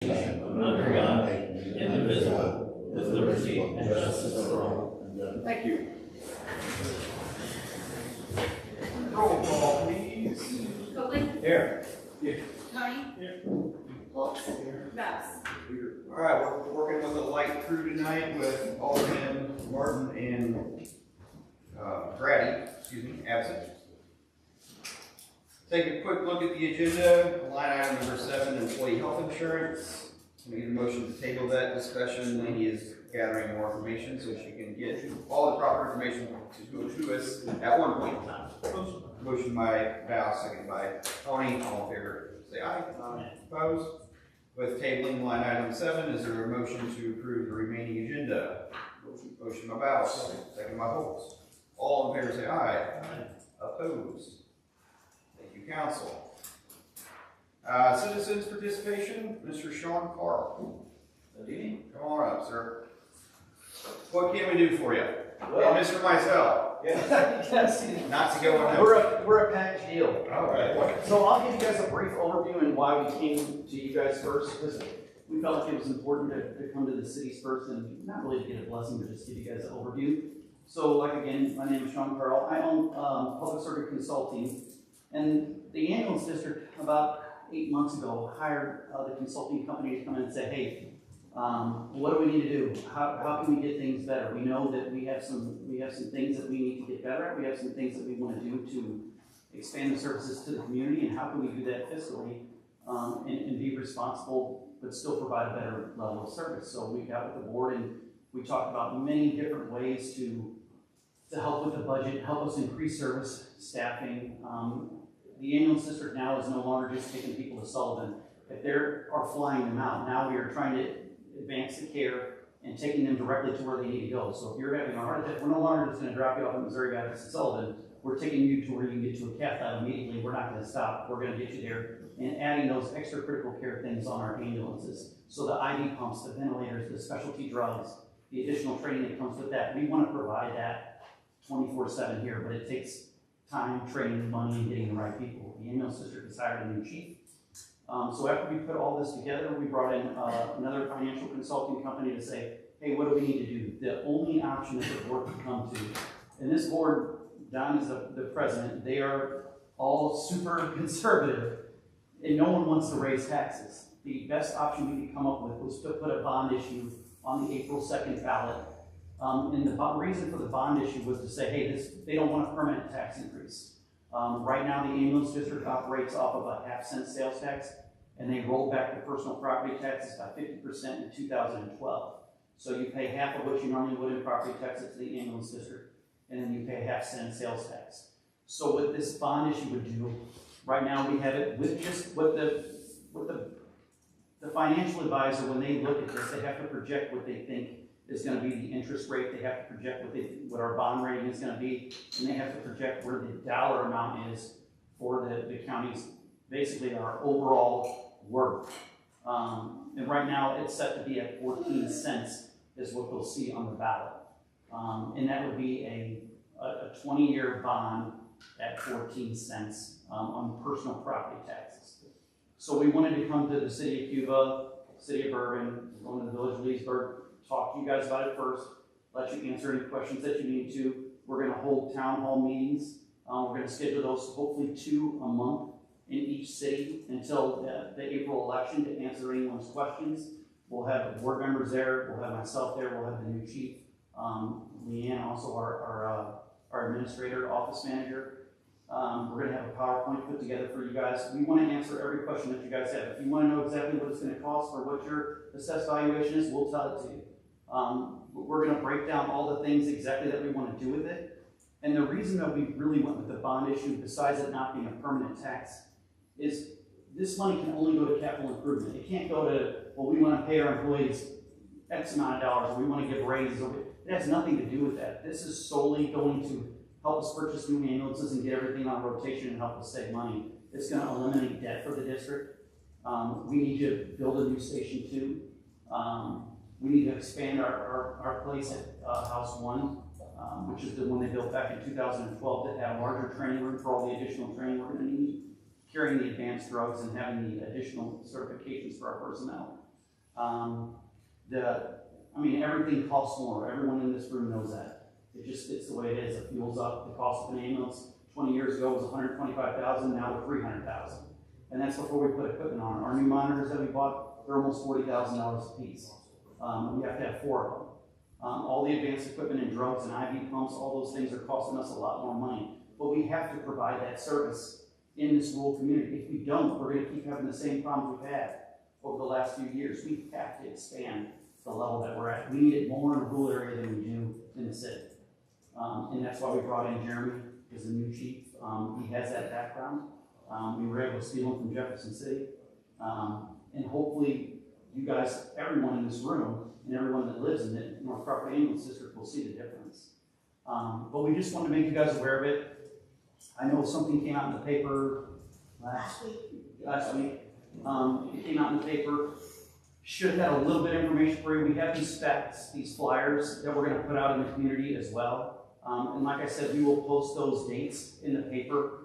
Under God, indivisible, with liberty and justice for all. Thank you. Roll call, please. Copeland, Here. Tony, Holtz, Bass. All right, we're working with a light crew tonight with Alderman Martin and Grady, absent. Take a quick look at the agenda. Line item number 7, employee health insurance. We need a motion to table that discussion. Lady is gathering more information so she can get all the proper information to go to us at one point in time. Motion by Val, second by Tony. All in favor, say aye. Aye. Opposed? With tabling line item 7, is there a motion to approve the remaining agenda? Motion by Val, second by Holtz. All in favor, say aye. Aye. Opposed? Thank you, council. Citizens participation, Mr. Sean Carl. Come on up, sir. What can we do for you? Well, Mr. Mizell. Yes. Not to go on. We're a package deal. All right. So I'll give you guys a brief overview and why we came to you guys first, because we felt like it was important to come to the cities first and not really to get a blessing, but just give you guys an overview. So, like again, my name is Sean Carl. I own Public Service Consulting, and the ambulance district about 8 months ago hired the consulting company to come in and say, hey, what do we need to do? How can we get things better? We know that we have some things that we need to get better at. We have some things that we want to do to expand the services to the community, and how can we do that fiscally and be responsible but still provide a better level of service? So we got with the board and we talked about many different ways to help with the budget, help us increase service, staffing. The ambulance district now is no longer just taking people to Sullivan. If they are flying them out, now we are trying to advance the care and taking them directly to where they need to go. So if you're having a heart attack, we're no longer just going to drop you off in Missouri Baptist in Sullivan. We're taking you to where you can get to a cath lab immediately. We're not going to stop. We're going to get you there and adding those extra critical care things on our ambulances. So the IV pumps, the ventilators, the specialty drugs, the additional training that comes with that. We want to provide that 24/7 here, but it takes time, training, money, and getting the right people. The ambulance district has hired a new chief. So after we put all this together, we brought in another financial consulting company to say, hey, what do we need to do? The only option that the board can come to, and this board, Don is the president, they are all super conservative, and no one wants to raise taxes. The best option we could come up with was to put a bond issue on the April 2nd ballot. And the reason for the bond issue was to say, hey, they don't want a permanent tax increase. Right now, the ambulance district operates off of a half-cent sales tax, and they rolled back the personal property taxes by 50% in 2012. So you pay half of what you normally would in property taxes to the ambulance district, and then you pay a half-cent sales tax. So what this bond issue would do, right now we have it with just what the financial advisor, when they look at this, they have to project what they think is going to be the interest rate. They have to project what our bond rating is going to be, and they have to project where the dollar amount is for the county's, basically our overall worth. And right now it's set to be at 14 cents is what they'll see on the ballot. And that would be a 20-year bond at 14 cents on personal property taxes. So we wanted to come to the city of Cuba, city of Bourbon, going to the village of Leesburg, talk to you guys about it first, let you answer any questions that you need to. We're going to hold town hall meetings. We're going to schedule those hopefully 2 a month in each city until the April election to answer anyone's questions. We'll have the board members there. We'll have myself there. We'll have the new chief, Leanne, also our administrator, office manager. We're going to have a PowerPoint put together for you guys. We want to answer every question that you guys have. If you want to know exactly what it's going to cost or what your assessed valuation is, we'll tell it to you. We're going to break down all the things exactly that we want to do with it. And the reason that we really went with the bond issue, besides it not being a permanent tax, is this money can only go to capital improvement. It can't go to, well, we want to pay our employees X amount of dollars, or we want to give raises. It has nothing to do with that. This is solely going to help us purchase new ambulances and get everything on rotation and help us save money. It's going to eliminate debt for the district. We need to build a new station too. We need to expand our place at House 1, which is the one they built back in 2012 that had a larger training room for all the additional training we're going to need, carrying the advanced drugs and having the additional certifications for our personnel. Everything costs more. Everyone in this room knows that. It's the way it is. It fuels up. The cost of an ambulance 20 years ago was $125,000. Now they're $300,000. And that's before we put equipment on. Our new monitors that we bought, they're almost $40,000 a piece. We have to have 4 of them. All the advanced equipment and drugs and IV pumps, all those things are costing us a lot more money. But we have to provide that service in this rural community. If we don't, we're going to keep having the same problems we've had over the last few years. We have to expand the level that we're at. We need it more in a rural area than we do in the city. And that's why we brought in Jeremy as the new chief. He has that background. We were able to steal him from Jefferson City. And hopefully you guys, everyone in this room, and everyone that lives in the North Crawford Ambulance District will see the difference. But we just want to make you guys aware of it. I know something came out in the paper last week. It came out in the paper. Should have had a little bit of information for you. We have these specs, these flyers that we're going to put out in the community as well. And like I said, we will post those dates in the paper,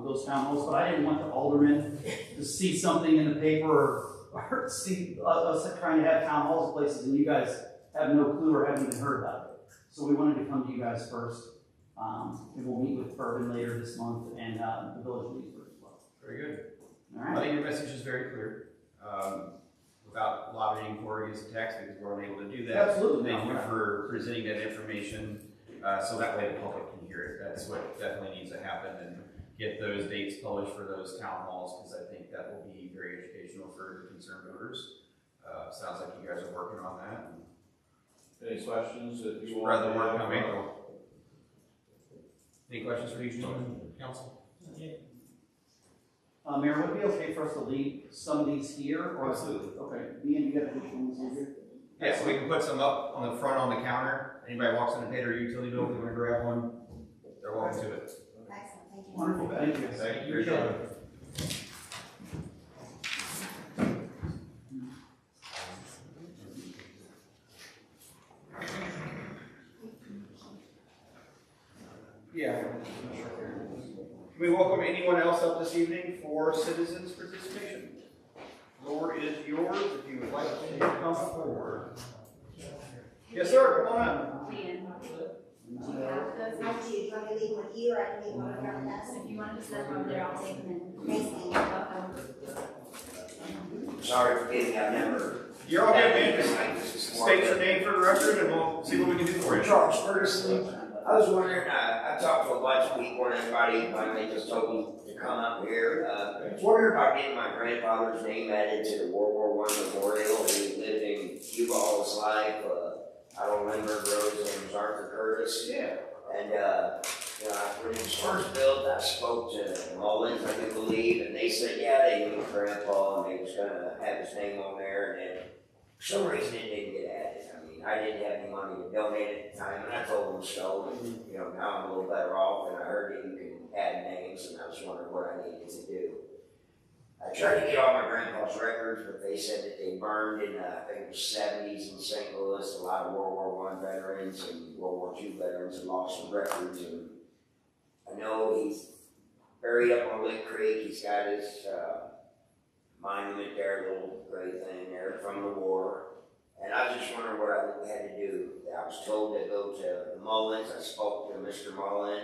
those town halls. But I didn't want the aldermen to see something in the paper or see us trying to have town halls in places and you guys have no clue or haven't even heard about it. So we wanted to come to you guys first. And we'll meet with Bourbon later this month and the village of Leesburg as well. Very good. All I right. think your message is very clear. Without lobbying for against the tax because we're unable to do that. Absolutely. Thank you for presenting that information so that way the public can hear it. That's what definitely needs to happen and get those dates published for those town halls because I think that will be very educational for concerned voters. Sounds like you guys are working on that. Any questions that you Spread want the to word have? coming. Any questions for each one, council? Mayor, would it be okay for us to leave some of these here? Or Absolutely. Okay. Me and you got additional ones in here? Yeah, so we can put some up on the front on the counter. Anybody walks in and pay their utility bill, if you want to grab one, they're welcome to it. Excellent, thank you. Wonderful. Thank you. Thank you. Appreciate it. Yeah. Can we welcome anyone else up this evening for citizens participation? Floor is yours if you would like to come forward. Yes, sir, come on up. Do you have those? I do. Do you want me to leave with you or I can leave one with everyone else? If you want to just let them over there, I'll take them in. Thanks, man. Sorry for getting that number. You're all good, man. Just state your name for the record and we'll see what we can do for you. Charles Ferguson. I was wondering, I talked to a bunch of people and everybody finally just told me to come up here. I was wondering about getting my grandfather's name added to the World War I memorial. He lived in Cuba all his life. I don't remember his name was Arthur Curtis. Yeah. And when it was first built, I spoke to Mullins, I do believe, and they said, yeah, they knew Grandpa and they was gonna have his name on there, and then for some reason it didn't get added. I mean, I didn't have any money to donate at the time, and I told them so, and now I'm a little better off, and I heard that you can add names, and I was wondering what I needed to do. I tried to get all my grandpa's records, but they said that they burned in, I think it was 70s in St. Louis. A lot of World War I veterans and World War II veterans had lost some records. And I know he's buried up on Lick Creek. He's got his monument there, little gray thing there from the war. And I was just wondering what I had to do. I was told to go to the Mullins. I spoke to Mr. Mullen.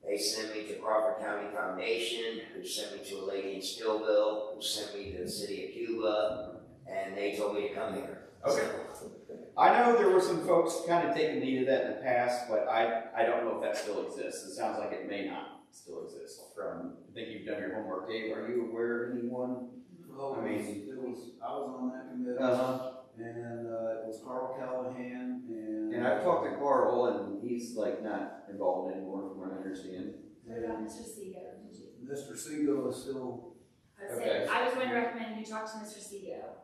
They sent me to Crawford County Foundation, who sent me to a lady in Stillville, who sent me to the city of Cuba, and they told me to come here. Okay. I know there were some folks kind of taking lead of that in the past, but I don't know if that still exists. It sounds like it may not still exist. I think you've done your homework, Dave. Are you aware of anyone? Well, I mean, I was on that committee, and it was Carl Callahan, And I've talked to Carl, and he's like not involved anymore, from what I understand. What about Mr. Seago? Did you? Mr. Seago is still. Okay. I was going to recommend you talk to Mr. Seago.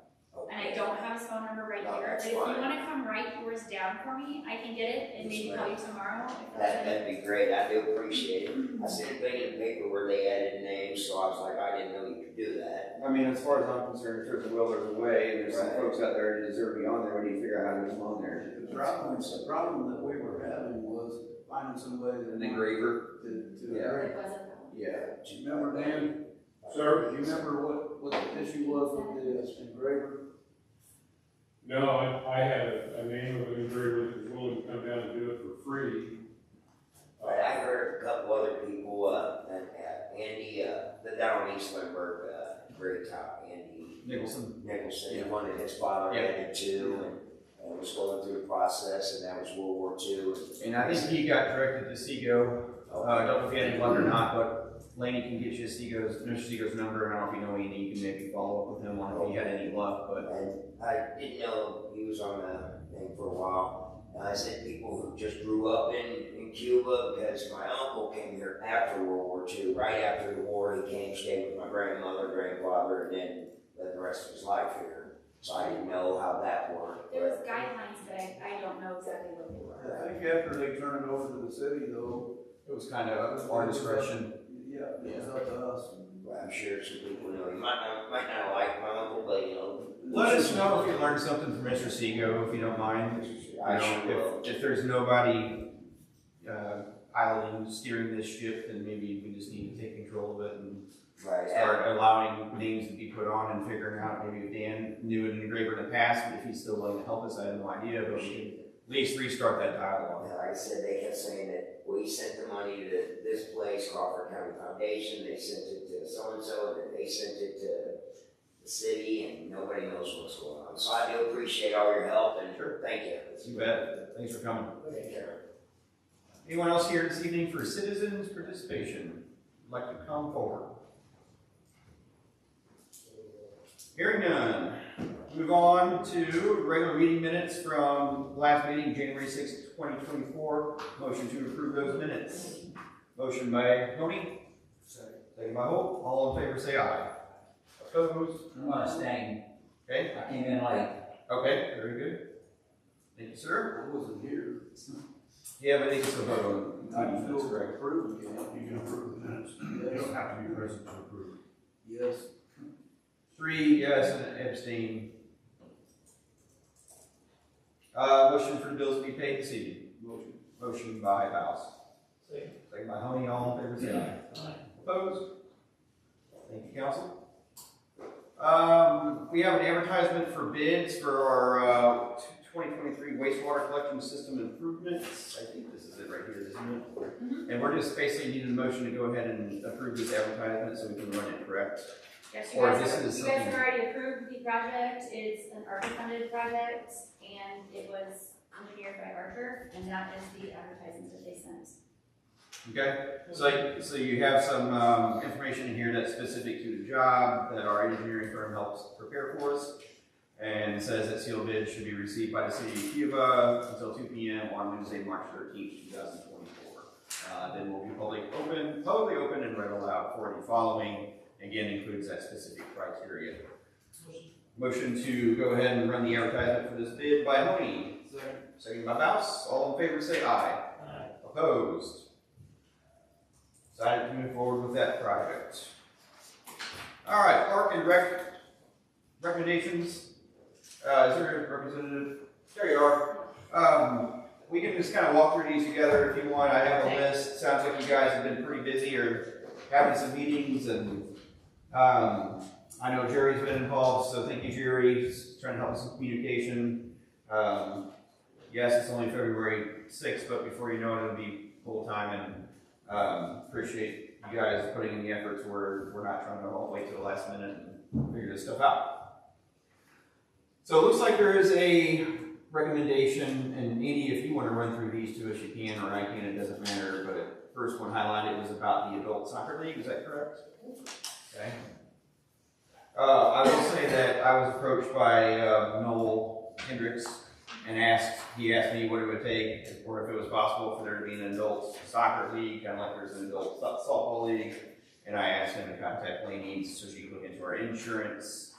And I don't have his phone number right No, here, that's but if you fine. want to come write yours down for me, I can get it and maybe call you tomorrow. If that's That'd be great. I do appreciate it. I seen a thing in the paper where they added names, so I was like, I didn't know you could do that. I mean, as far as I'm concerned, if there's a will, there's a way, and there's some Right. folks out there that deserve to be on there, we need to figure out how to get them on there. The problem that we were having was finding somebody that. An engraver? To Yeah. engrave. it wasn't. Yeah. Do you remember, Dan? Sir, do you remember what the issue was with the engraver? said he wanted his father added too, and was going through the process, and that was World War II. And I think he got directed to Seago. I don't know if he had any luck or not, but Laney can get you Mr. Seago's number, and I don't know if you know anything, you can maybe follow up with him on if he had any luck, but. And I didn't know he was on the thing for a while. And I said people who just grew up in Cuba, because my uncle came here after World War II. Right after the war, he came, stayed with my grandmother, grandfather, and then lived the rest of his life here. So I didn't know how that worked. There was guidelines, but I don't know exactly what they were. I think after they turned it over to the city though. It was kind of our discretion. Yeah, it was up to us. But I'm sure some people know. You might not like my uncle, but you know. Let us know if you learned something from Mr. Seago, if you don't mind. I sure will. If there's nobody piloting, steering this ship, then maybe we just need to take control of it and Right. start allowing names to be put on and figuring out maybe if Dan knew an engraver in the past, but if he's still willing to help us, I have no idea, but we can at least restart that dialogue. Yeah, like I said, they kept saying that we sent the money to this place, Crawford County Foundation, they sent it to so-and-so, and then they sent it to the city, and nobody knows what's going on. So I do appreciate all your help, and thank you. You bet. Thanks for coming. Take care. Anyone else here this evening for citizens participation? Like to come forward? Hearing none. Move on to regular meeting minutes from last meeting, January 6, 2024. Motion to approve those minutes. Motion by Tony. Second by Holt. All in favor say aye. Opposed? I'm gonna abstain. Okay. I came in late. Okay, very good. Thank you, sir. I wasn't here. Yeah, but they can still vote I on can that's still correct. approve again. You can approve the minutes. You don't have to be present to approve. Yes. 3 yes and an abstain. Motion for the bills to be paid this evening. Motion by House. Second by Honey. All in favor say aye. Opposed? Thank you, council. We have an advertisement for bids for our 2023 wastewater collection system improvements. I think this is it right here, isn't it? Mhm. And we're just basically needing a motion to go ahead and approve this advertisement so we can run it correct. Yes, Or you guys, this have, is you guys something- have already approved the project. It's an ARPA funded project, and it was engineered by Arthur, and that is the advertisement that they sent. Okay, so you have some information in here that's specific to the job that our engineering firm helps prepare for us. And it says that sealed bids should be received by the city of Cuba until 2 p.m. on Wednesday, March 13th, 2024. Then we'll be publicly open and read aloud for the following. Again, includes that specific criteria. Motion to go ahead and run the advertisement for this bid by Honey. Second by Baus. All in favor say aye. Opposed? Decided to move forward with that project. All right, Park and Rec recommendations. Is there a representative? There you are. We can just kind of walk through these together if you want. I have a list. Sounds like you guys have been pretty busy or having some meetings, and I know Jerry's been involved, so thank you, Jerry. He's trying to help us with communication. Yes, it's only February 6th, but before you know it, it'll be full time, and appreciate you guys putting in the efforts. We're not trying to wait till the last minute and figure this stuff out. So it looks like there is a recommendation, and Andy, if you want to run through these to us, you can, or I can, it doesn't matter, but the first one highlighted was about the adult soccer league, is that correct? Okay. I will say that I was approached by Noel Hendricks and he asked me what it would take, or if it was possible for there to be an adult soccer league, kind of like there's an adult softball league, and I asked him to contact Lainey so she could look into our insurance.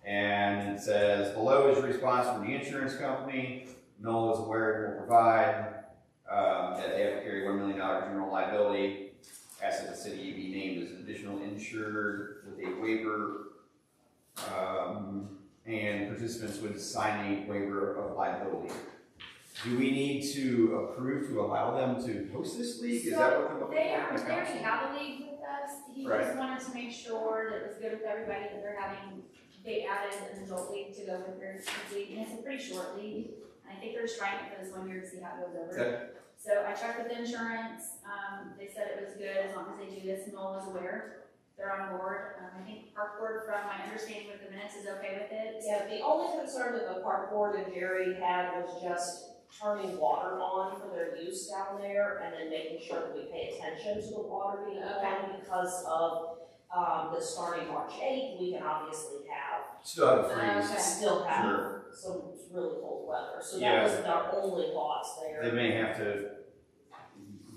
And it says, below is a response from the insurance company. Noel is aware and will provide that they have to carry $1 million general liability. Ask that the city be named as additional insured with a waiver, and participants would sign a waiver of liability. Do we need to approve to allow them to host this league? Is that what they're looking They for? already have a league with us. He Right. just wanted to make sure that it was good with everybody, that they added an adult league to go with their league, and it's a pretty short league. And I think they're just trying it for this 1 year to see how it goes over. Okay. So I checked with insurance, they said it was good as long as they do this, Noel is aware. they're on board. I think park board, from my understanding with the minutes, is okay with it. Yeah, the only concern that the park board and Jerry had was just turning water on for their use down there and then making sure that we pay attention to the water being on because of, the starting March 8th, we can obviously have, Still have a freeze. Okay. still have Sure. some really cold weather. So Yeah. that was our only thoughts there. They may have to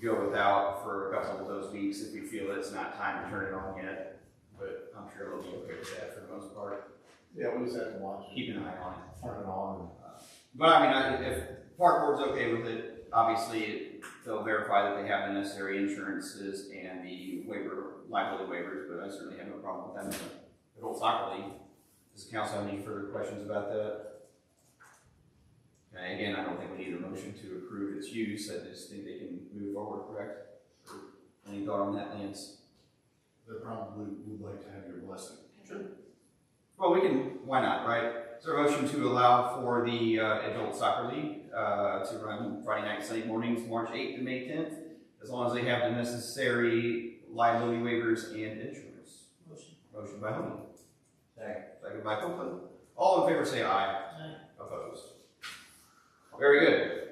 go without for a couple of those weeks if we feel that it's not time to turn it on yet, but I'm sure they'll be okay with that for the most part. Yeah, we just have to watch it, Keep an eye on it. turn it on. But I mean, if park board's okay with it, obviously they'll verify that they have the necessary insurances and the liability waivers, but I certainly have no problem with them. The whole soccer league. Does the council have any further questions about that? And again, I don't think we need a motion to approve its use, I just think they can move forward, correct? Any thought on that, Lance? They probably would like to have your blessing. Well, we can, why not, right? Is there a motion to allow for the adult soccer league to run Friday night, Sunday mornings, March 8th to May 10th, as long as they have the necessary liability waivers and insurance? Motion by Honey. Second by Copeland. All in favor say aye. Aye. Opposed. Very good.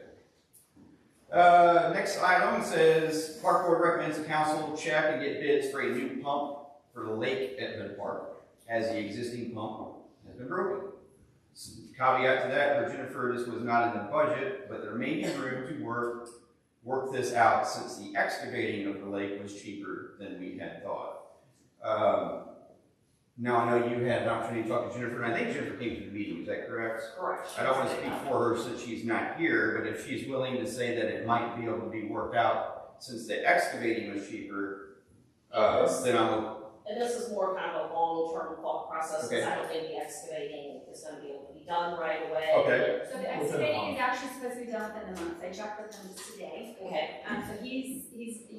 Next item says, Park Board recommends the council check and get bids for a new pump for the lake at Mid Park, as the existing pump has been broken. Caveat to that, for Jennifer, this was not in the budget, but there may be room to work this out since the excavating of the lake was cheaper than we had thought. Now, I know you had an opportunity to talk to Jennifer, and I think Jennifer came to the meeting, is that correct? Correct. I don't want to speak for her since she's not here, but if she's willing to say that it might be able to be worked out since the excavating was cheaper, then I'm. And this is more kind of a long-term thought process, because Okay. I don't think the excavating is gonna be able to be done right away. Okay. So the excavating is actually supposed to be done within the month. I checked with him today. Okay, So he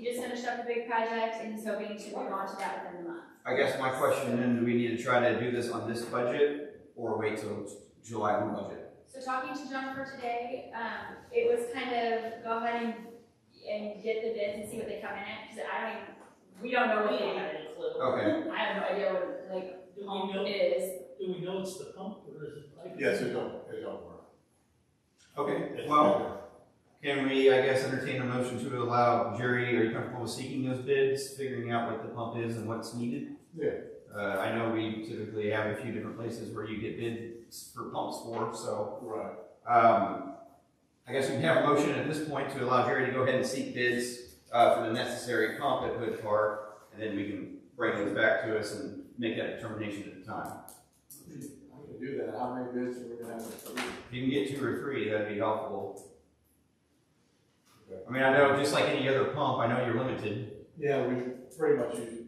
just finished up the big project and he's hoping to move on to that within the month. I guess my question then, do we need to try to do this on this budget or wait till July 1 budget? So talking to Jennifer today, it was kind of go ahead and get the bids and see what they come in at, because we don't know we what don't they, have any clue. Okay. I have no idea what like Do we pump know- is. Do we know it's the pump or is it pipe? Yes, it don't work. Okay, well, can we, I guess, entertain a motion to allow Jerry, are you comfortable with seeking those bids, figuring out what the pump is and what's needed? Yeah. I know we typically have a few different places where you get bids for pumps for, so. Right. I guess we can have a motion at this point to allow Jerry to go ahead and seek bids for the necessary pump at Hood Park, and then we can bring those back to us and make that determination at the time. I can do that. How many bids are we gonna have? If you can get 2 or 3, that'd be helpful. I mean, I know just like any other pump, I know you're limited. Yeah, we pretty much use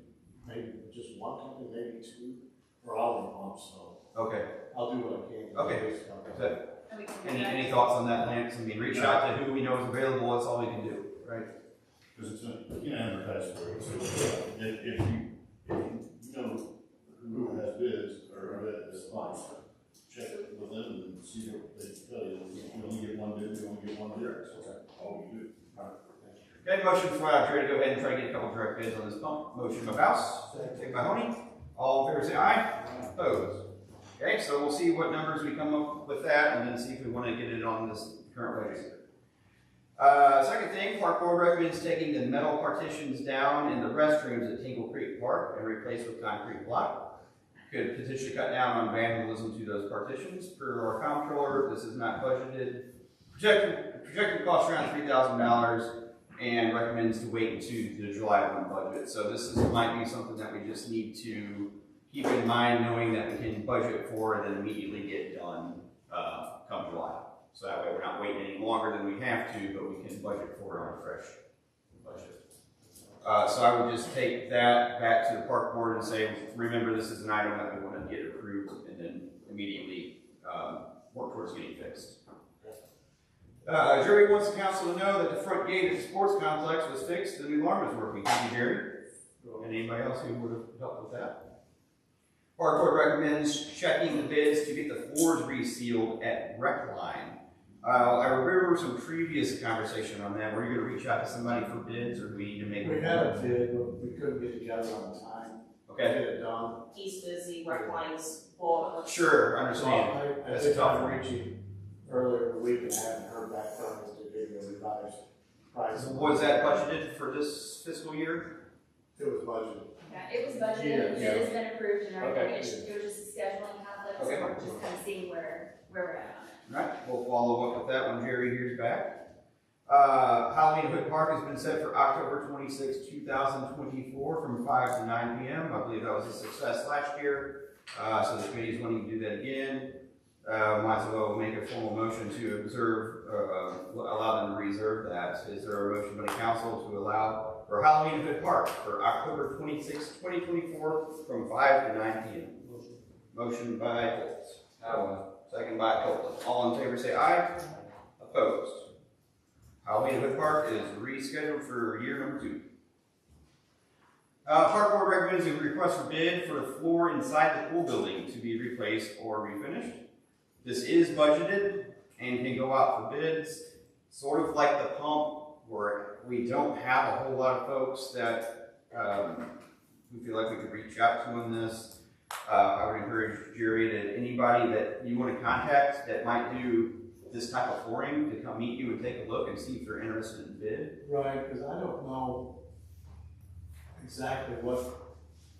maybe just one company, maybe 2 for all the pumps, so Okay. I'll do what I can. Okay. So, And we can do Any, that. any thoughts on that, Lance? I mean, reach out to who we know is available, that's all we can do, right? Because it's you can advertise for it, so if you know who has bids or that is fine, check it with them and see what they tell you. You only get one bid, you only get one bid, so that's all we do. Okay, motion for Jerry to go ahead and try to get a couple direct bids on this pump. Motion by Baus, second by Honey. All in favor say aye. Opposed. Okay, so we'll see what numbers we come up with that and then see if we want to get it on this current budget. Second thing, Park Board recommends taking the metal partitions down in the restrooms at Tingle Creek Park and replace with concrete block. Could potentially cut down on vandalism to those partitions. Per our comptroller, this is not budgeted. Projected cost around $3,000 and recommends to wait until the July 1 budget. So this might be something that we just need to keep in mind, knowing that we can budget for and then immediately get done come July. So that way we're not waiting any longer than we have to, but we can budget for it on a fresh budget. So I would just take that back to the Park Board and say, remember, this is an item that we want to get approved and then immediately work towards getting fixed. Jerry wants the council to know that the front gate at the sports complex was fixed, the new alarm is working. Thank you, Jerry. And anybody else who would have helped with that? Park Board recommends checking the bids to get the floors resealed at Rec Line. I remember some previous conversation on that. Were you going to reach out to somebody for bids, or do we need to make? we had a bid, but we couldn't get together on time. Okay. Get it done. He's busy, rec line's booked. Sure, So understand. I That's think a tough I one. reached him earlier in the week and I haven't heard back from him to give you a revised price. Was that budgeted for this fiscal year? It was budgeted. Yeah, it was budgeted, Yeah. it has been approved and everything, Okay. it was just a scheduling conflict, so Okay. we're just kind of seeing where we're at on it. Alright, we'll follow up with that when Jerry hears back. Halloween at Hood Park has been set for October 26, 2024 from 5 to 9 p.m. I believe that was a success last year, so the committee is wanting to do that again. Might as well make a formal motion to observe, allow them to reserve that. Is there a motion by the council to allow for Halloween at Hood Park for October 26, 2024 from 5 to 9 p.m.? Motion by Colt. Second by Copeland. All in favor say aye. Opposed? Halloween at Hood Park is rescheduled for year number 2. Park Board recommends a request for bid for the floor inside the pool building to be replaced or refinished. This is budgeted and can go out for bids, sort of like the pump, where we don't have a whole lot of folks that we feel like we could reach out to on this. I would encourage Jerry that anybody that you want to contact that might do this type of flooring to come meet you and take a look and see if they're interested in bid. Right, because I don't know exactly what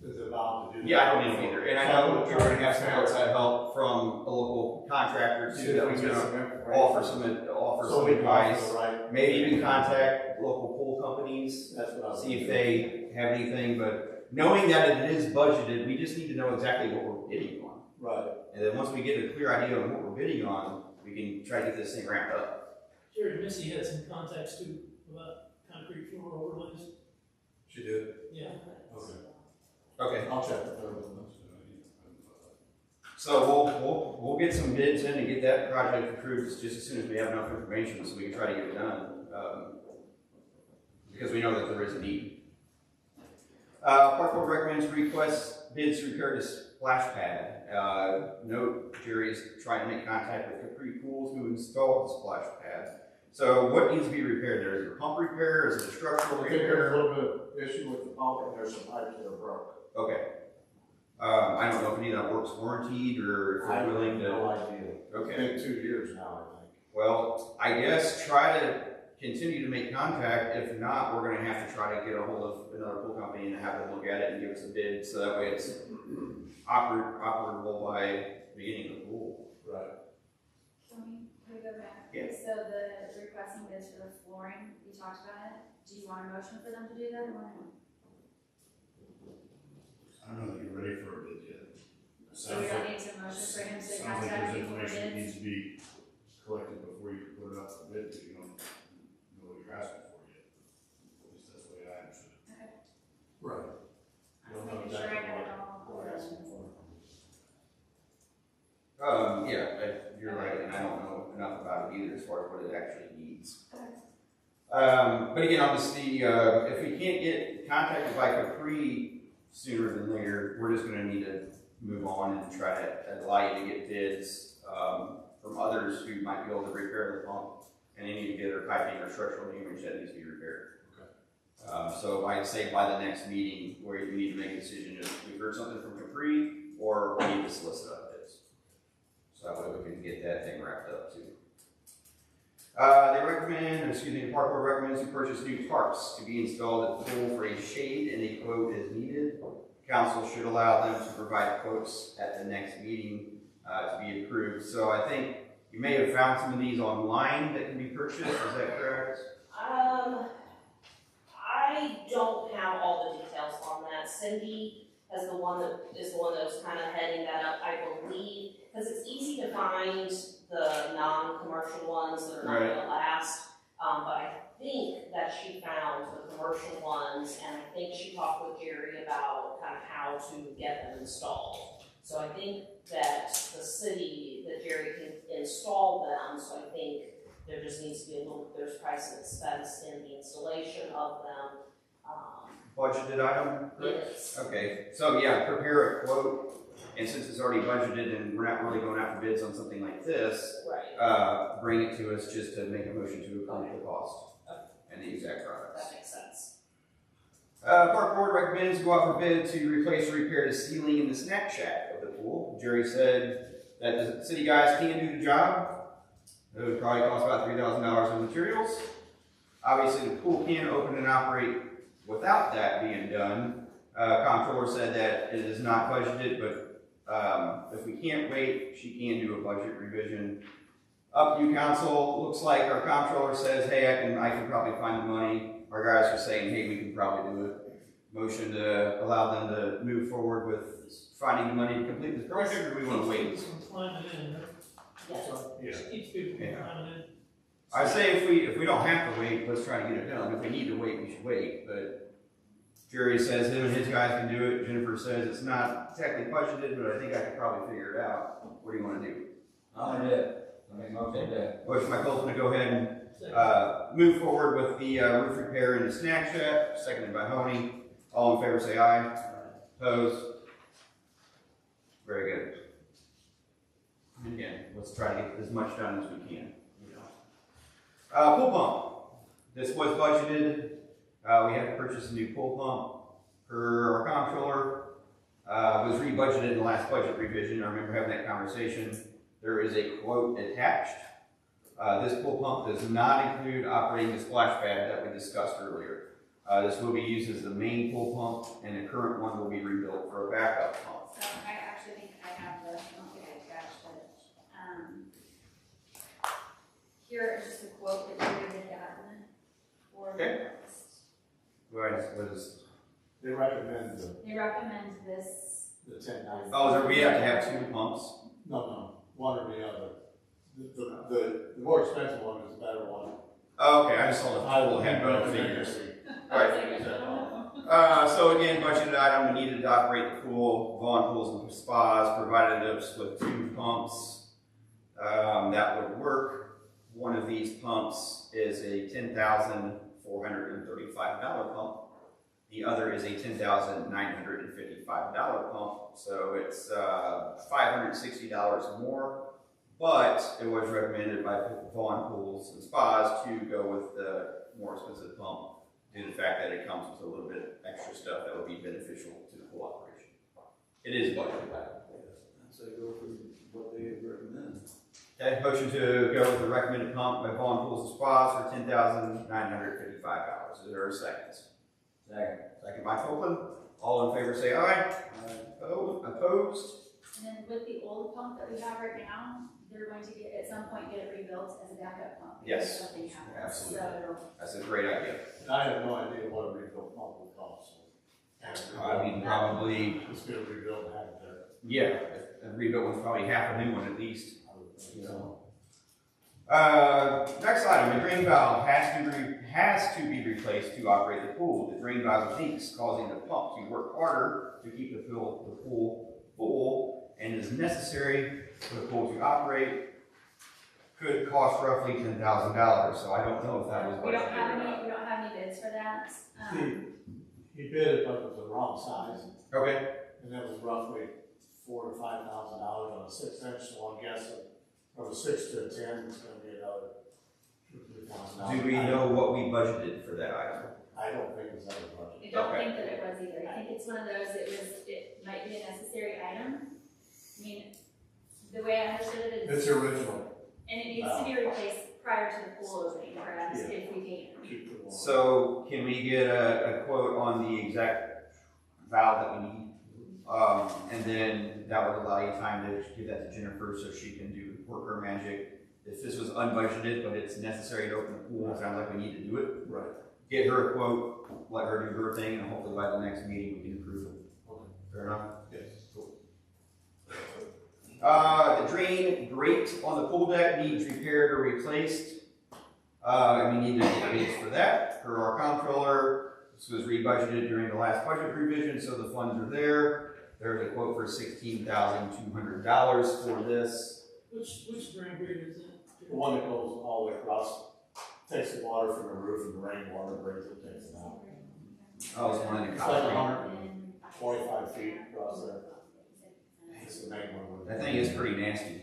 is about to do. Yeah, I don't know either, and I know we're going to have some outside help from a local contractor See too if that we was get going some to information. offer So some we can offer advice. the right. Maybe even contact local pool companies, That's what I was. see if they have anything, but knowing that it is budgeted, we just need to know exactly what we're bidding on. Right. And then once we get a clear idea on what we're bidding on, we can try to get this thing ramped up. Jerry, Missy had some contacts too about concrete floor overlays. She did? Yeah. Okay. Okay. I'll check with her on this. So we'll get some bids in and get that project approved just as soon as we have enough information so we can try to get it done. Because we know that there is a need. Park Board recommends request bids to repair the splash pad. Note Jerry is trying to make contact with Capri Pools who installed the splash pad. So what needs to be repaired there? Is it a pump repair? Is it a structural I think there's a repair? little bit of issue with the pump and there's some pipes that are broke. Okay. I don't know if any of that work's warranted or if I they're have willing to. no idea. It's Okay. been 2 years now, I think. Well, I guess try to continue to make contact. If not, we're gonna have to try to get a hold of another pool company and have them look at it and give us a bid, so that way it's operable by beginning of the pool. Right. Can we go back? Yeah. So the requesting bids for the flooring, we talked about it, do you want a motion for them to do that or not? I don't know that you're ready for a bid yet. So we don't need to motion for him to Sounds like contact there's you for information that bids? needs to be collected before you put it up for bid, because you don't know what you're asking for yet. At least that's the way I understood it. Okay. Right. I was making sure I got it all. We're asking for. Yeah, you're right, and I don't know enough about it either as far as what it actually needs. Okay. But again, obviously, if we can't get contacted by Capri sooner than later, we're just gonna need to move on and try to allow you to get bids, from others who might be able to repair the pump and any bid or piping or structural damage that needs to be repaired. So I'd say by the next meeting, where we need to make a decision, if we've heard something from Capri, or we need to solicit out bids. So that way we can get that thing wrapped up too. The Park Board recommends to purchase new tarps to be installed at the pool for a shade, and a quote is needed. Council should allow them to provide quotes at the next meeting to be approved. So I think you may have found some of these online that can be purchased, is that correct? I don't have all the details on that. Cindy is the one that was kind of heading that up, I believe, because it's easy to find the non-commercial ones that are not Right. gonna last. But I think that she found the commercial ones, and I think she talked with Jerry about kind of how to get them installed. So I think that the city, that Jerry can install them, so I think there just needs to be there's price and expense in the installation of them. Budgeted item? Yes. Okay, so yeah, prepare a quote, and since it's already budgeted and we're not really going out for bids on something like this, Right. bring it to us just to make a motion to approve the cost and the exact products. That makes sense. Park Board recommends go out for bid to replace or repair the ceiling in the snack shack of the pool. Jerry said that the city guys can do the job. It would probably cost about $3,000 in materials. Obviously, the pool can open and operate without that being done. Comptroller said that it is not budgeted, but if we can't wait, she can do a budget revision. Up to you, council. Looks like our comptroller says, hey, I can probably find the money. Our guys are saying, hey, we can probably do it. Motion to allow them to move forward with finding the money to complete this project, or we want to wait? Keeps people from climbing in, right? Yes. Keeps people from Yeah. climbing in. I say if we don't have to wait, let's try to get it done. If we need to wait, we should wait. But Jerry says him and his guys can do it. Jennifer says it's not technically budgeted, but I think I could probably figure it out. What do you want to do? I'll do it. I mean, I'll take that. Motion by Colton to go ahead and Second. move forward with the roof repair in the snack shack, seconded by Honey. All in favor say aye. Opposed? Very good. And again, let's try to get as much done as we can. Pool pump. This was budgeted. We had to purchase a new pool pump. Per our comptroller, was rebudgeted in the last budget revision. I remember having that conversation. There is a quote attached. This pool pump does not include operating the splash pad that we discussed earlier. This will be used as the main pool pump, and the current one will be rebuilt for a backup pump. So I actually think I have the, I don't think I attached it. Here is just a quote that David had gotten for the Okay. list. What is, They recommend They recommend this, the 10,000. oh, is there, we have to have two pumps? No, one or the other. The more expensive one is the better one. Oh, okay, I just saw the I will full hand handbook both figures. figures. Alright. So again, budgeted item, we needed to operate the pool, Vaughn Pools and Spas provided us with two pumps. That would work. One of these pumps is a $10,435 pump. The other is a $10,955 pump. So it's $560 more. But it was recommended by Vaughn Pools and Spas to go with the more expensive pump due to the fact that it comes with a little bit extra stuff that would be beneficial to the pool operation. It is budgeted item. I'd say go for what they recommend. Okay, motion to go with the recommended pump by Vaughn Pools and Spas for $10,955. Is there a second? Second. Second by Copeland. All in favor say aye. Opposed? and then with the old pump that we have right now, they're going to get, at some point, get it rebuilt as a backup pump. Yes. If something happens. Absolutely. So, That's a great idea. And I have no idea what a rebuild pump would cost. I mean, probably, It's gonna rebuild and have it there. yeah, a rebuilt one's probably half a new one at least. I would think so. Next item, the drain valve has to be replaced to operate the pool. The drain valve leaks, causing the pump to work harder to keep the pool full, and is necessary for the pool to operate. Could cost roughly $10,000. So I don't know if that was we don't budgeted have or not. any, we don't have any bids for that. He bid it, but it was the wrong size, Okay. and that was roughly $4,000 to $5,000 on a 6-inch, so I'm guessing from a 6 to a 10, it's gonna be another $2,000. Do we know what we budgeted for that item? I don't think it's ever budgeted. I don't Okay. think that it was either. I think it's one of those, it might be a necessary item. I mean, the way I understood it It's is, original. and it needs to be replaced prior to the pool opening, correct, Yeah. if we can. Keep the one. So can we get a quote on the exact valve that we need? And then that would allow you time to give that to Jennifer so she can work her magic. If this was unbudgeted, but it's necessary to open the pool, it sounds like we need to do it. Right. Get her a quote, let her do her thing, and hopefully by the next meeting we can approve it. Okay. Fair enough? Yes. The drain grate on the pool deck needs repaired or replaced. And we need to get bids for that. Per our comptroller, this was rebudgeted during the last budget revision, so the funds are there. There's a quote for $16,200 for this. Which drain grate is that? The one that goes all the way across, takes the water from the roof and the rainwater brings it, takes it out. Oh, it's one in the It's like concrete. 125 feet across there. It's the main one. That thing is pretty nasty.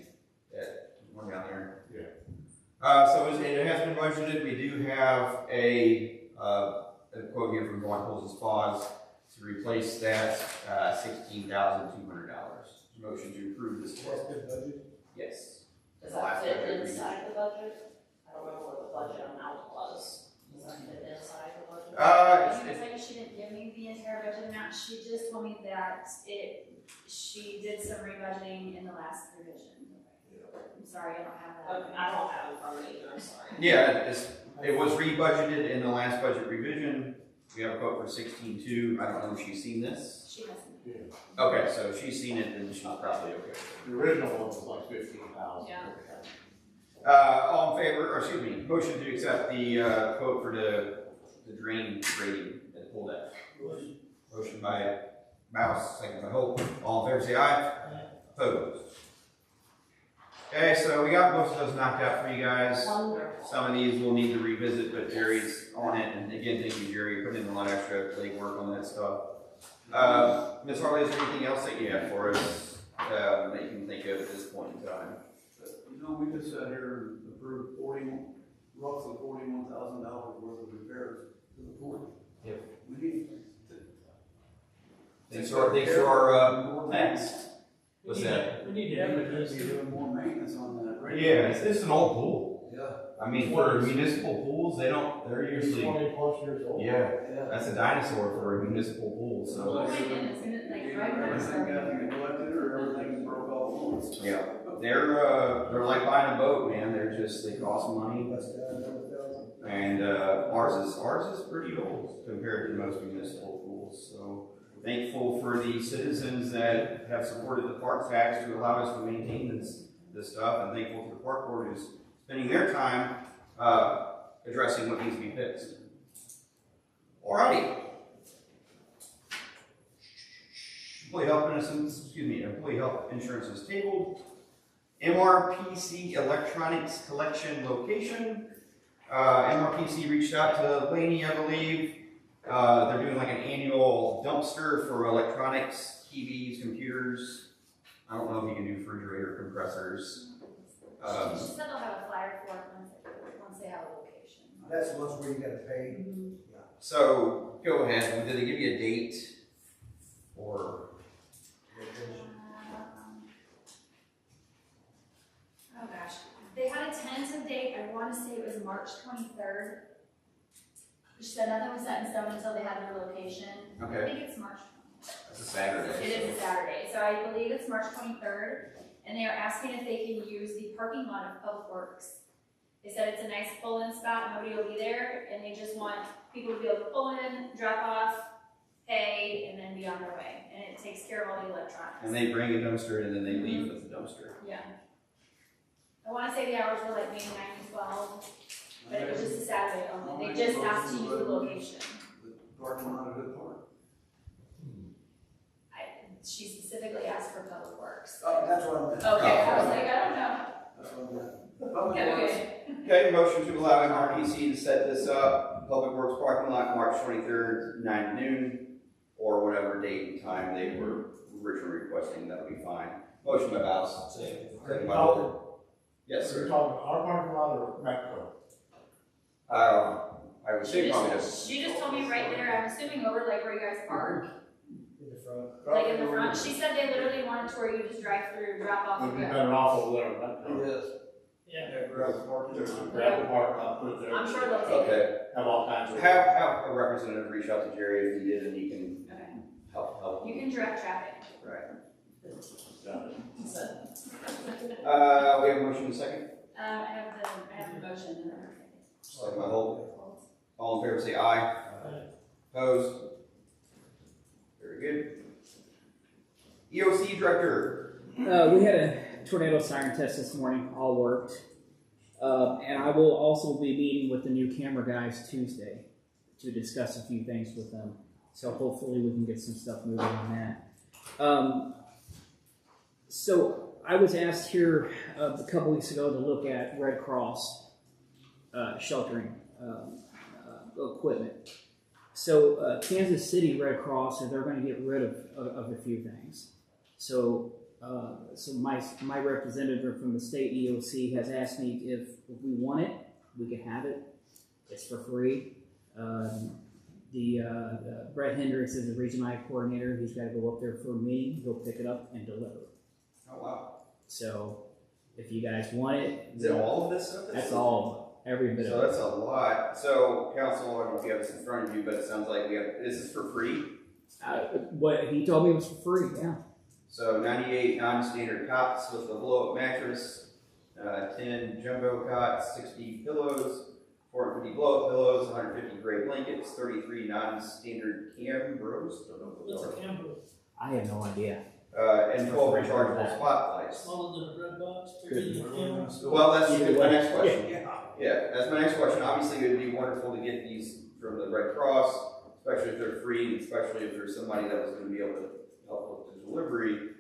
That one down there. Yeah. So it has been budgeted. We do have a a quote here from Gordon Pulls and Spas to replace that, $16,200. Motion to approve this quote. Yes. Does that fit inside the budget? I don't remember what the budget amount was. Does that fit inside the budget? It's like she didn't give me the entire budget amount, she just told me that she did some rebudgeting in the last revision. I'm sorry, I don't have that. Okay, I don't have it from me either, I'm sorry. Yeah, it was rebudgeted in the last budget revision. We have a quote for 16.2. I don't know if she's seen this. She hasn't. Okay, so if she's seen it, then she's probably okay. The original one was like 15,000. Yeah. All in favor, or excuse me, motion to accept the quote for the drain grading at the pool deck. Motion by Mouse, second by Holt. All in favor, say aye. Opposed. Okay, so we got most of those knocked out for you guys. Wonderful. Some of these we'll need to revisit, but Jerry's on it. And again, thank you, Jerry. You're putting in a lot of extra legwork on that stuff. Ms. Harley, is there anything else that you have for us that you can think of at this point in time? You know, we just sat here and approved roughly $41,000 worth of repairs to the pool. Yep. We need Thanks to our thanks. What's that? We need to to advertise be it. doing more maintenance on that, right? Yeah, it's an old pool. Yeah. I mean, for municipal pools, they're It's usually, 20+ years old. yeah, Yeah. that's a dinosaur for a municipal pool, so. Well, right, and it's gonna, like, right when I Everything got started. neglected or everything broke off once. Yeah, they're like buying a boat, man. They cost money. And ours is pretty old compared to most municipal pools. So thankful for the citizens that have supported the park tax to allow us to maintain this stuff, and thankful to the park board who's spending their time addressing what needs to be fixed. Alrighty. Employee health insurance is tabled. MRPC electronics collection location. MRPC reached out to Laney, I believe. They're doing like an annual dumpster for electronics, TVs, computers. I don't know if you can do refrigerator compressors. She said they'll have a flyer for it once they have a location. That's the ones where you gotta pay. So go ahead. Did they give you a date? Or Oh gosh, they had a tentative date, I wanna say it was March 23rd. She said nothing was set in stone until they had their location. I okay, think it's March 23rd. that's a Saturday. It is a Saturday, so I believe it's March 23rd, and they are asking if they can use the parking lot of Public Works. They said it's a nice pull-in spot, nobody will be there, and they just want people to be able to pull in, drop off, pay, and then be on their way. And it takes care of all the electronics. And they bring a dumpster and then they leave with the dumpster. Yeah. I wanna say the hours were like maybe 9 to 12, but it was just a Saturday only. They just asked to use the location. The parking lot of the park. She specifically asked for Public Works. Oh, that's what I meant. Okay, I was like, I don't know. That's what I meant. Okay. Okay, motion to allow MRPC to set this up, Public Works parking lot, March 23rd, 9 to noon, or whatever date and time they were originally requesting, that'll be fine. Motion by Bouse. Second by Holden. Yes, So you're sir. talking our parking lot or Metco? I would say probably She just told me right there, I'm assuming over like where you guys park, In the front. like in the front. She said they literally want it to where you just drive through, drop off, Would and be go. better off over there, Metco. Yes. Yeah. There's a gravel park, I'll put it there. I'm sure they'll take it. Okay. Have all kinds of. Have a representative reach out to Jerry if needed, and he can Okay. help. You can direct traffic. Right. Got it. We have a motion in a second. I have the motion and then. Second by Holden. All in favor, say aye. Opposed? Very good. EOC Director. We had a tornado siren test this morning, all worked. And I will also be meeting with the new camera guys Tuesday to discuss a few things with them. So hopefully we can get some stuff moving on that. So I was asked here a couple weeks ago to look at Red Cross sheltering equipment. So Kansas City Red Cross, they're going to get rid of a few things. So my representative from the state EOC has asked me if we want it, we can have it. It's for free. Brett Hendricks is the Region I coordinator. He's got to go up there for a meeting. He'll pick it up and deliver. Oh, wow. So if you guys want it, Is it all of this stuff? that's all, every bit So of it. that's a lot. So, council, I don't know if you have this in front of you, but it sounds like this is for free. What he told me was for free, yeah. So 98 non-standard cots with a blow-up mattress, 10 jumbo cots, 60 pillows, 450 blow-up pillows, 150 gray blankets, 33 non-standard cambros. Don't know what those What's a are. camper? I have no idea. And 12 rechargeable spotlights. Smaller than a bread box, bigger than a camera. Well, that's Either my way. next question. Yeah, that's my next question. Obviously, it would be wonderful to get these from the Red Cross, especially if they're free, and especially if there's somebody that was going to be able to help with the delivery.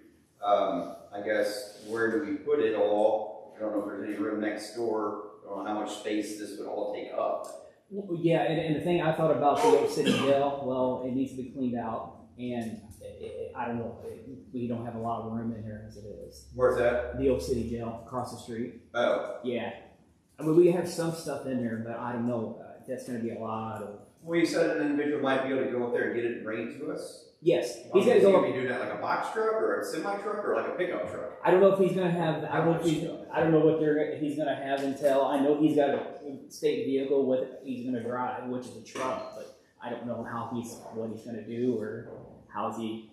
I guess, where do we put it all? I don't know if there's any room next door. I don't know how much space this would all take up. Well, yeah, and the thing I thought about the old city jail, well, it needs to be cleaned out, and I don't know, we don't have a lot of room in here as it is. Where's that? The old city jail across the street. Oh. Yeah, I mean, we have some stuff in there, but I don't know, that's going to be a lot of. Well, you said an individual might be able to go up there and get it and bring it to us? Yes, He's he's going to go. be doing that like a box truck or a semi truck or like a pickup truck? I don't know if he's going to have. I don't know what he's going to have until. I know he's got a state vehicle with he's going to drive, which is a truck, but I don't know what he's going to do or how's he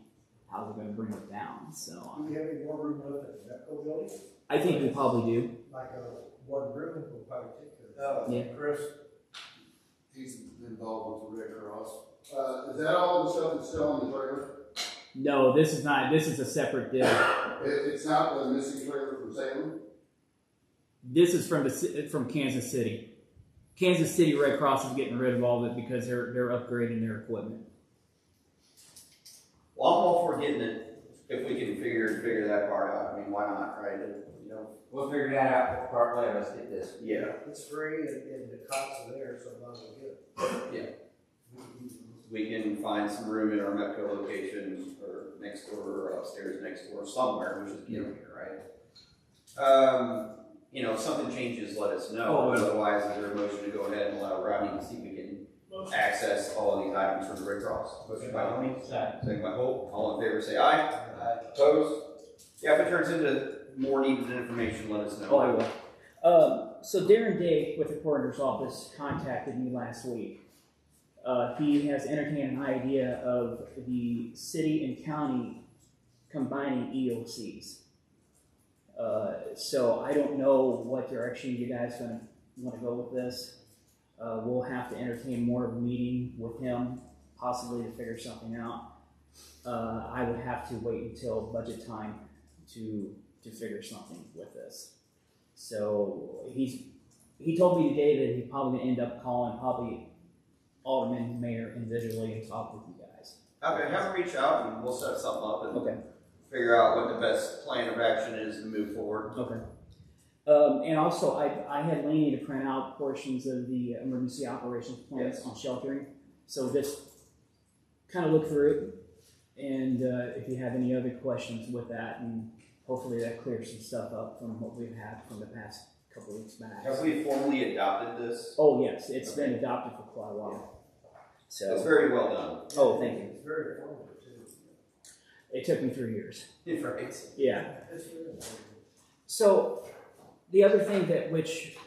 going to bring it down. So Do we have any more room left at the Metco building? I think we probably do. Like one room will probably take Yeah. Chris, he's involved with the Red Cross. Is that all the stuff that's still in the trailer? No, this is not. This is a separate deal. It's not the missing trailer from Salem? This is from Kansas City. Kansas City Red Cross is getting rid of all of it because they're upgrading their equipment. Well, I'm all for getting it if we can figure that part out. I mean, why not, right? You know. We'll figure that out part later, let's get this. Yeah. It's free and the cots are there, so might as well get it. Yeah. We can find some room in our Metco location or next door or upstairs next door somewhere. We just get them here, right? You know, if something changes, let us know. But otherwise, is there a motion to go ahead and allow Rodney to see if we can access all of these items from the Red Cross? Motion by Tony, second by Holt. All in favor, say aye. Aye. Opposed? Yeah, if it turns into more needed information, let us know. Oh, I will. So Darren Day with the coroner's office contacted me last week. He has entertained an idea of the city and county combining EOCs. So I don't know what direction you guys going to want to go with this. We'll have to entertain more of a meeting with him, possibly to figure something out. I would have to wait until budget time to figure something with this. So he told me today that he's probably going to end up calling probably alderman, mayor individually and talk with you guys. Okay, have him reach out and we'll set something up and figure out what the best plan of action is to move forward. Okay. And also, I had Laney to print out portions of the emergency operations plans on sheltering. So just kind of look through it, and if you have any other questions with that, and hopefully that clears some stuff up from what we've had from the past couple weeks back. Have we formally adopted this? Oh yes, it's been adopted for quite a while. So it's very well done. Oh, thank you. It's very informative too. It took me 3 years. Right. Yeah. It's very informative. So the other thing which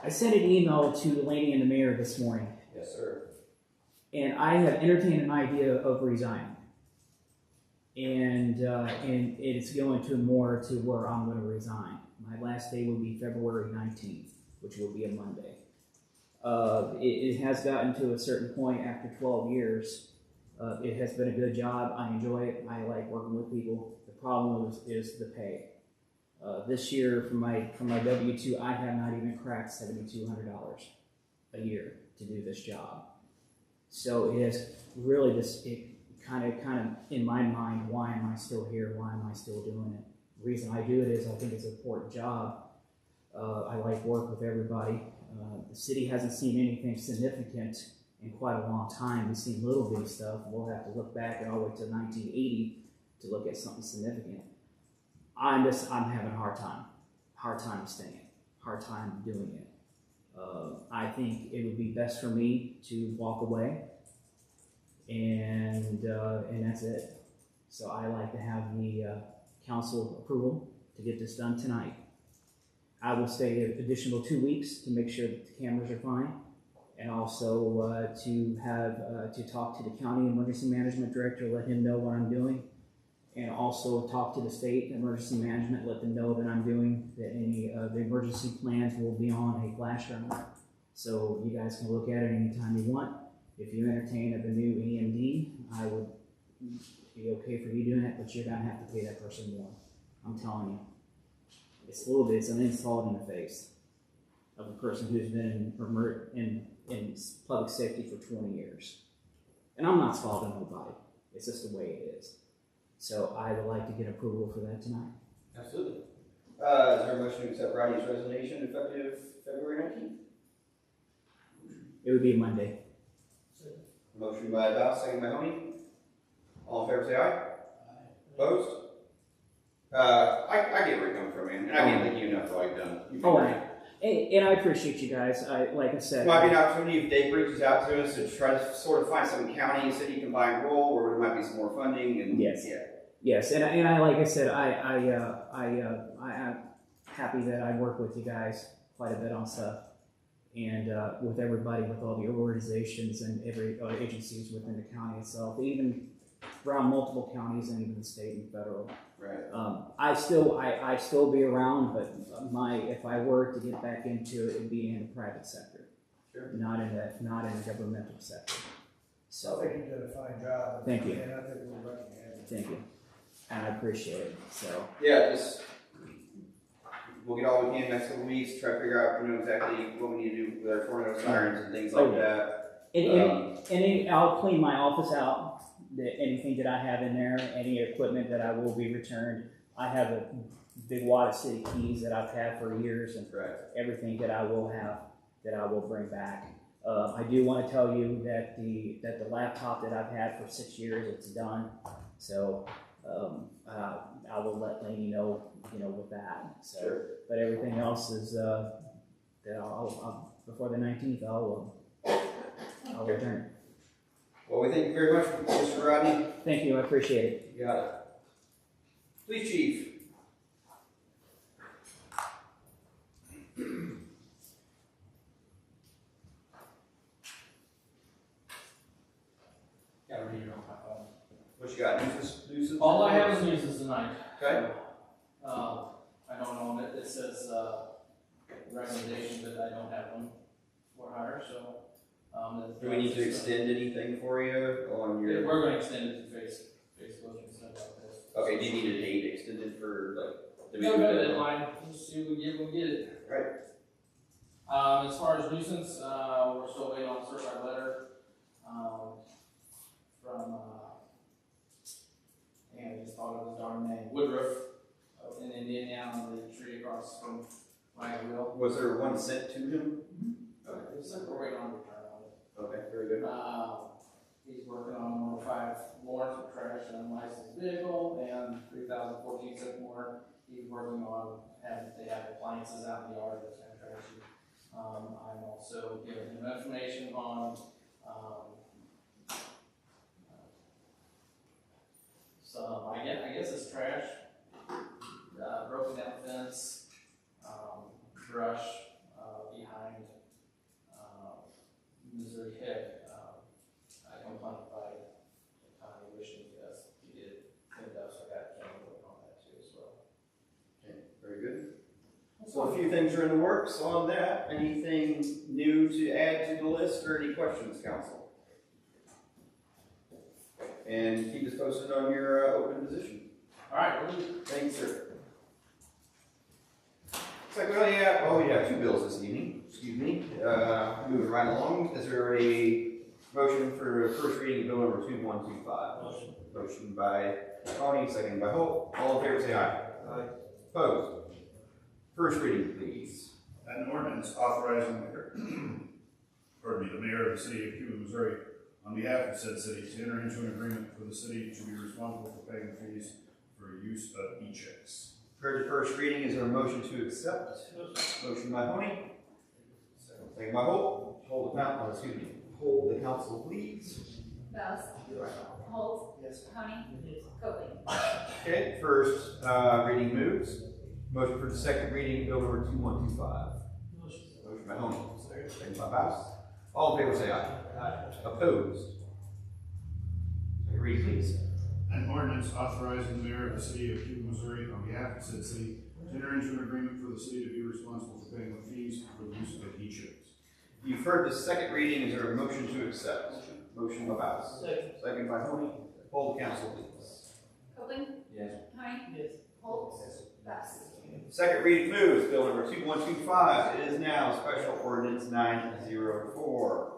I sent an email to Laney and the mayor this morning. Yes, sir. And I have entertained an idea of resigning. And it's going to more to where I'm going to resign. My last day will be February 19th, which will be a Monday. It has gotten to a certain point after 12 years. It has been a good job. I enjoy it. I like working with people. The problem is the pay. This year, for my W-2, I have not even cracked $7,200 a year to do this job. So it is really it kind of in my mind, why am I still here? Why am I still doing it? The reason I do it is I think it's an important job. I like work with everybody. The city hasn't seen anything significant in quite a long time. We've seen little bitty stuff. We'll have to look back all the way to 1980 to look at something significant. I'm having a hard time staying, hard time doing it. I think it would be best for me to walk away, and that's it. So I like to have the council approval to get this done tonight. I will stay an additional 2 weeks to make sure that the cameras are fine, and also to talk to the county emergency management director, let him know what I'm doing, and also talk to the state emergency management, let them know that I'm doing that any of the emergency plans will be on a flash drive, so you guys can look at it anytime you want. If you entertain of a new EMD, I would be okay for you doing it, but you're gonna have to pay that person more. I'm telling you. It's a little bit, it's an insult in the face of a person who's been in public safety for 20 years. And I'm not faulting nobody. It's just the way it is. So I would like to get approval for that tonight. Absolutely. Is there a motion to accept Rodney's resignation effective February 19th? It would be Monday. Motion by Val, second by Honey. All in favor, say aye. Opposed? I get where you're coming from, man, and I can't thank you enough for all you've done. And I appreciate you guys. Like I said, Might be an opportunity if Dave reaches out to us to try to sort of find some county city combined role where there might be some more funding and Yes, and I like I said, I'm happy that I work with you guys quite a bit on stuff, and with everybody, with all the organizations and every agencies within the county itself, even around multiple counties and even the state and federal. Right. I still be around, but if I were to get back into it, it'd be in the private sector, not in the governmental sector. So I think you did a fine job. Thank you. And I think we're lucky to have you. Thank you, and I appreciate it. So yeah, just we'll get all we can next couple weeks. Try to figure out exactly what we need to do with our tornado sirens and things like that. And I'll clean my office out. Anything that I have in there, any equipment that I will be returned. I have a big wad of city keys that I've had for years, and everything that I will have that I will bring back. I do want to tell you that the laptop that I've had for 6 years, it's done. So I will let Lainey know, with that. So, but everything else is that I'll before the 19th, I'll return. Well, we thank you very much, Mr. Rodney. Thank you, I appreciate it. You got it. Police Chief. Gotta read it on my phone. What you got? Nuisance? All I have is nuisance tonight. Okay. I don't know, it says, recommendation that I don't have one for hire, so. Do we need to extend anything for you on your? Yeah, we're gonna extend it to Facebook and stuff like this. Okay, do you need a date extended for like? No, got a deadline, we'll see if we get it. Right. As far as nuisance, we're still waiting on a certified letter, from, I just thought of his darn name, Woodruff, in Indiana, on the tree across from my wheel. Was there one sent to him? Okay, we're waiting on a return on it. Okay, very good. He's working on 105 Lawrence for trash and unlicensed vehicle, and 3014 Sycamore. He's working on they have appliances out in the yard that's kind of trashy. I'm also giving him information on some, I guess it's trash, broken down fence, brush behind Missouri Hick. I complained by wishing us to get it cleaned up, so I got Ken working on that too as well. Okay, very good. So a few things are in the works on that. Anything new to add to the list or any questions, council? And keep us posted on your open position. All right, thanks, sir. Looks like we have two bills this evening. Excuse me. Moving right along. Is there a motion for first reading of bill number 2125? Motion. Motion by Tony, second by Holt. All in favor, say aye. Aye. Opposed? First reading, please. An ordinance authorizing the mayor of the city of Cuba, Missouri, on behalf of said city, to enter into an agreement for the city to be responsible for paying fees for use of e-checks. Heard the first reading. Is there a motion to accept? Motion by Honey. Second by Holt. Hold the council, please. Bells, Holt, Yes. Tony, Copeland. Okay, first, reading moves. Motion for the second reading, bill number 2125. Motion by Honey, second by Bass. All in favor say aye. Aye. Opposed? Second reading, please. An ordinance authorizing the mayor of the city of Cuba, Missouri, on behalf of said city, to enter into an agreement for the city to be responsible for paying the fees for the use of e-chips. You've heard the second reading. Is there a motion to accept? Motion by Bass. Second by Honey. Poll the council, please. Copeland, Yes. Tony, Yes. Holt, Bells. Second reading moves, bill number 2125. It is now special ordinance 904.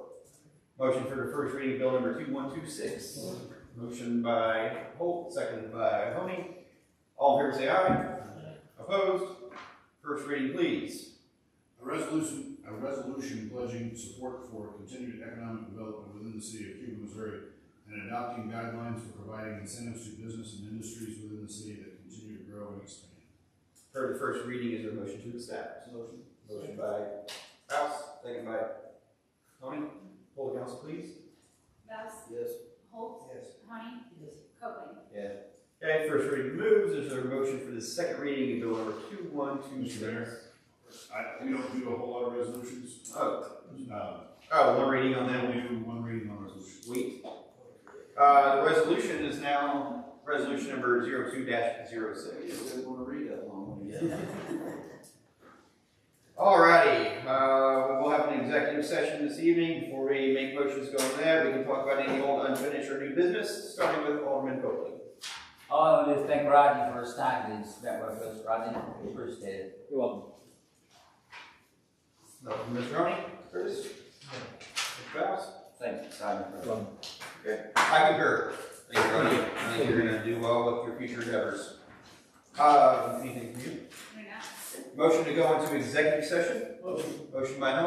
Motion for the first reading, bill number 2126. Motion by Holt, seconded by Honey. All in favor say aye. Opposed? First reading, please. A resolution pledging support for continued economic development within the city of Cuba, Missouri, and adopting guidelines for providing incentives to business and industries within the city that continue to grow and expand. Heard the first reading. Is there a motion to accept? Motion. Motion by House, second by Tony. Poll the council, please. Bells, Yes. Holt, Yes. Tony, Yes. Copeland. Yeah. Okay, first reading moves. Is there a motion for the second reading of bill number 2126? Mr. Mayor, we don't do a whole lot of resolutions. One reading on that. We do one reading on resolutions. Sweet. The resolution is now resolution number 02-06. You want to read that long one? Alrighty, we'll have an executive session this evening. Before we make motions go in there, we can talk about any old unfinished or new business, starting with Alderman Copeland. I want to thank Rodney for his time that he spent with us, Rodney. We appreciate it. You're welcome. Nothing from Mr. Roney, Curtis? Mr. Faust? Thanks, Rodney. You're welcome. Okay, I concur. Thank you, Ronnie. I think you're gonna do well with your future endeavors. Anything from you? Motion to go into executive session? Motion by Helen.